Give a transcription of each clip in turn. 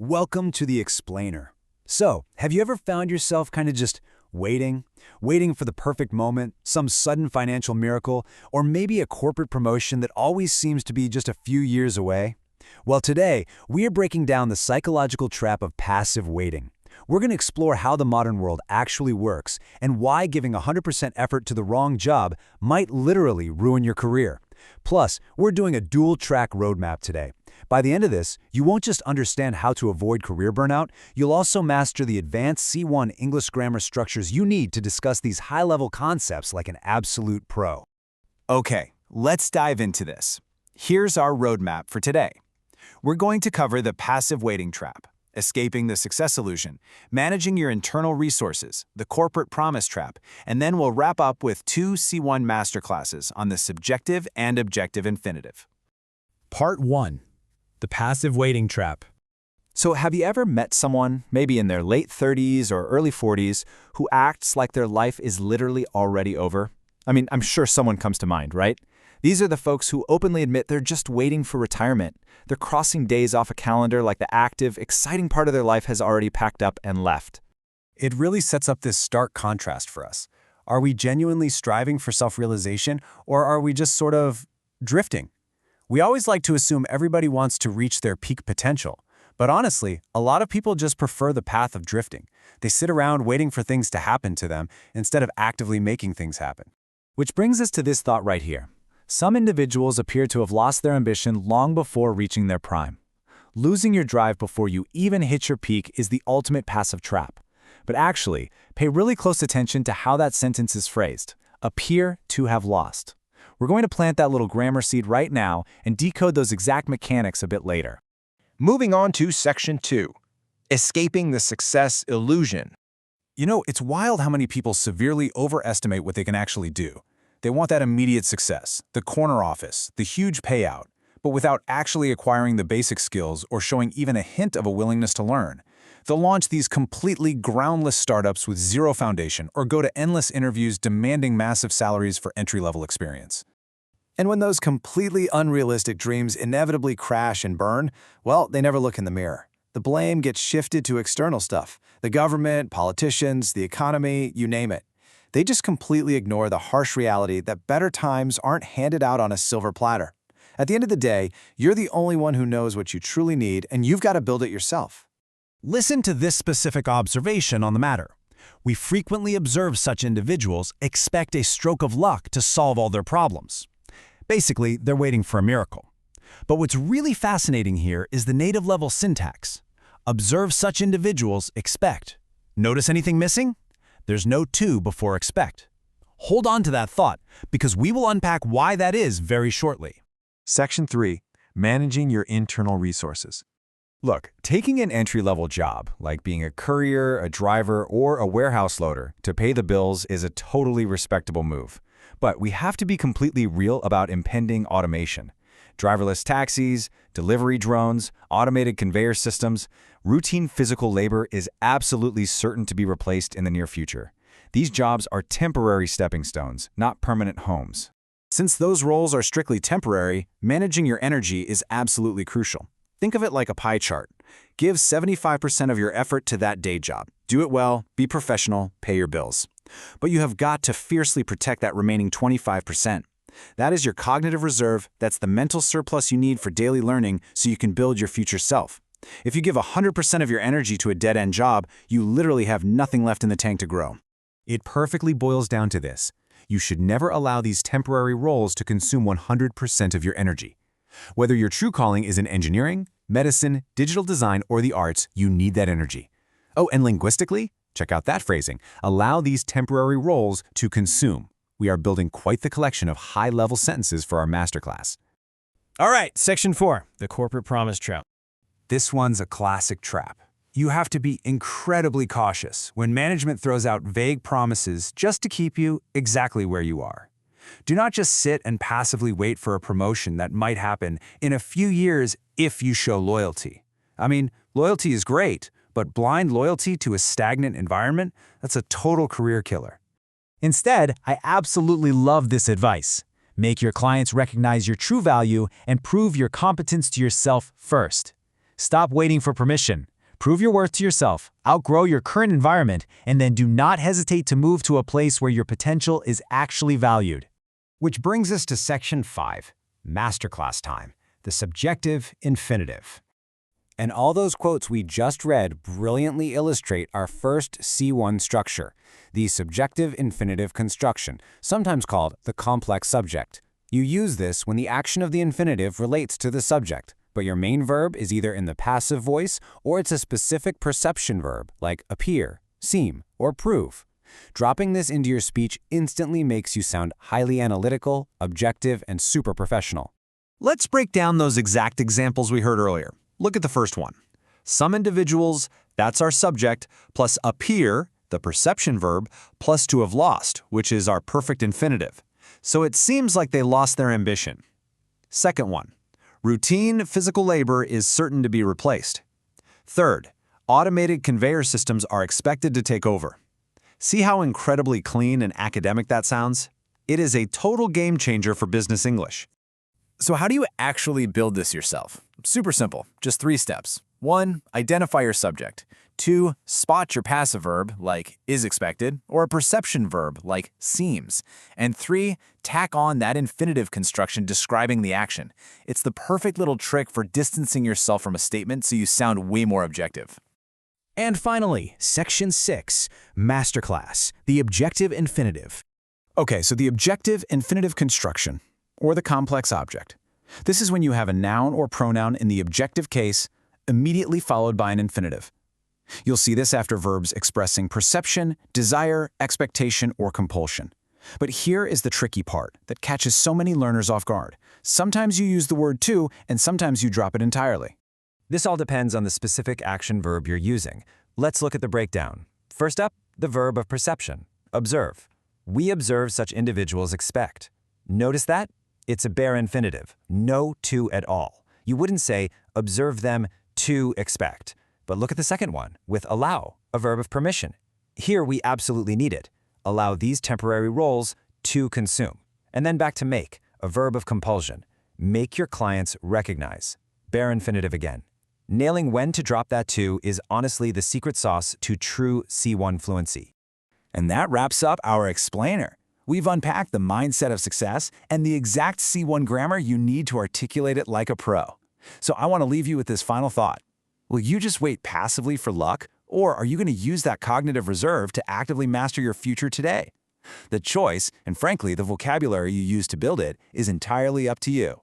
Welcome to the Explainer. So, have you ever found yourself kind of just waiting for the perfect moment, some sudden financial miracle, or maybe a corporate promotion that always seems to be just a few years away? Well, today, we are breaking down the psychological trap of passive waiting. We're going to explore how the modern world actually works and why giving 100% effort to the wrong job might literally ruin your career. Plus, we're doing a dual-track roadmap today. By the end of this, you won't just understand how to avoid career burnout, you'll also master the advanced C1 English grammar structures you need to discuss these high-level concepts like an absolute pro. Okay, let's dive into this. Here's our roadmap for today. We're going to cover the passive waiting trap, escaping the success illusion, managing your internal resources, the corporate promise trap, and then we'll wrap up with 2 C1 masterclasses on the subjective and objective infinitive. Part 1. The passive waiting trap. So have you ever met someone, maybe in their late 30s or early 40s, who acts like their life is literally already over? I mean, I'm sure someone comes to mind, right? These are the folks who openly admit they're just waiting for retirement. They're crossing days off a calendar like the active, exciting part of their life has already packed up and left. It really sets up this stark contrast for us. Are we genuinely striving for self-realization, or are we just sort of drifting? We always like to assume everybody wants to reach their peak potential. But honestly, a lot of people just prefer the path of drifting. They sit around waiting for things to happen to them instead of actively making things happen. Which brings us to this thought right here. Some individuals appear to have lost their ambition long before reaching their prime. Losing your drive before you even hit your peak is the ultimate passive trap. But actually, pay really close attention to how that sentence is phrased. Appear to have lost. We're going to plant that little grammar seed right now and decode those exact mechanics a bit later. Moving on to Section 2, Escaping the Success Illusion. You know, it's wild how many people severely overestimate what they can actually do. They want that immediate success, the corner office, the huge payout, but without actually acquiring the basic skills or showing even a hint of a willingness to learn. They'll launch these completely groundless startups with zero foundation or go to endless interviews demanding massive salaries for entry-level experience. And when those completely unrealistic dreams inevitably crash and burn, well, they never look in the mirror. The blame gets shifted to external stuff, the government, politicians, the economy, you name it. They just completely ignore the harsh reality that better times aren't handed out on a silver platter. At the end of the day, you're the only one who knows what you truly need, and you've got to build it yourself. Listen to this specific observation on the matter. We frequently observe such individuals expect a stroke of luck to solve all their problems. Basically, they're waiting for a miracle. But what's really fascinating here is the native level syntax. Observe such individuals expect. Notice anything missing? There's no to before expect. Hold on to that thought, because we will unpack why that is very shortly. Section 3. Managing your internal resources. Look, taking an entry-level job, like being a courier, a driver, or a warehouse loader, to pay the bills is a totally respectable move. But we have to be completely real about impending automation. Driverless taxis, delivery drones, automated conveyor systems, routine physical labor is absolutely certain to be replaced in the near future. These jobs are temporary stepping stones, not permanent homes. Since those roles are strictly temporary, managing your energy is absolutely crucial. Think of it like a pie chart. Give 75% of your effort to that day job. Do it well, be professional, pay your bills. But you have got to fiercely protect that remaining 25%. That is your cognitive reserve, that's the mental surplus you need for daily learning so you can build your future self. If you give 100% of your energy to a dead-end job, you literally have nothing left in the tank to grow. It perfectly boils down to this. You should never allow these temporary roles to consume 100% of your energy. Whether your true calling is in engineering, medicine, digital design, or the arts, you need that energy. Oh, and linguistically, check out that phrasing. Allow these temporary roles to consume. We are building quite the collection of high-level sentences for our masterclass. All right, Section 4. The corporate promise trap. This one's a classic trap. You have to be incredibly cautious when management throws out vague promises just to keep you exactly where you are. Do not just sit and passively wait for a promotion that might happen in a few years if you show loyalty. I mean, loyalty is great, but blind loyalty to a stagnant environment, that's a total career killer. Instead, I absolutely love this advice. Make your clients recognize your true value and prove your competence to yourself first. Stop waiting for permission. Prove your worth to yourself, outgrow your current environment, and then do not hesitate to move to a place where your potential is actually valued. Which brings us to Section 5, Masterclass Time, the subjective infinitive. And all those quotes we just read brilliantly illustrate our first C1 structure, the subjective infinitive construction, sometimes called the complex subject. You use this when the action of the infinitive relates to the subject, but your main verb is either in the passive voice or it's a specific perception verb like appear, seem, or prove. Dropping this into your speech instantly makes you sound highly analytical, objective, and super professional. Let's break down those exact examples we heard earlier. Look at the first one. Some individuals, that's our subject, plus appear, the perception verb, plus to have lost, which is our perfect infinitive. So it seems like they lost their ambition. Second one. Routine physical labor is certain to be replaced. Third, automated conveyor systems are expected to take over. See how incredibly clean and academic that sounds? It is a total game changer for business English. So how do you actually build this yourself? Super simple, just 3 steps. 1, identify your subject. 2, spot your passive verb, like is expected, or a perception verb, like seems. And 3, tack on that infinitive construction describing the action. It's the perfect little trick for distancing yourself from a statement so you sound way more objective. And finally, Section 6, Masterclass, the objective infinitive. Okay, so the objective infinitive construction, or the complex object. This is when you have a noun or pronoun in the objective case, immediately followed by an infinitive. You'll see this after verbs expressing perception, desire, expectation, or compulsion. But here is the tricky part that catches so many learners off guard. Sometimes you use the word to, and sometimes you drop it entirely. This all depends on the specific action verb you're using. Let's look at the breakdown. First up, the verb of perception, observe. We observe such individuals expect. Notice that? It's a bare infinitive, no to at all. You wouldn't say, observe them to expect. But look at the second one, with allow, a verb of permission. Here we absolutely need it. Allow these temporary roles to consume. And then back to make, a verb of compulsion. Make your clients recognize. Bare infinitive again. Nailing when to drop that to is honestly the secret sauce to true C1 fluency. And that wraps up our explainer. We've unpacked the mindset of success and the exact C1 grammar you need to articulate it like a pro. So I want to leave you with this final thought. Will you just wait passively for luck, or are you going to use that cognitive reserve to actively master your future today? The choice, and frankly, the vocabulary you use to build it, is entirely up to you.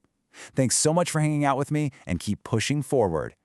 Thanks so much for hanging out with me, and keep pushing forward.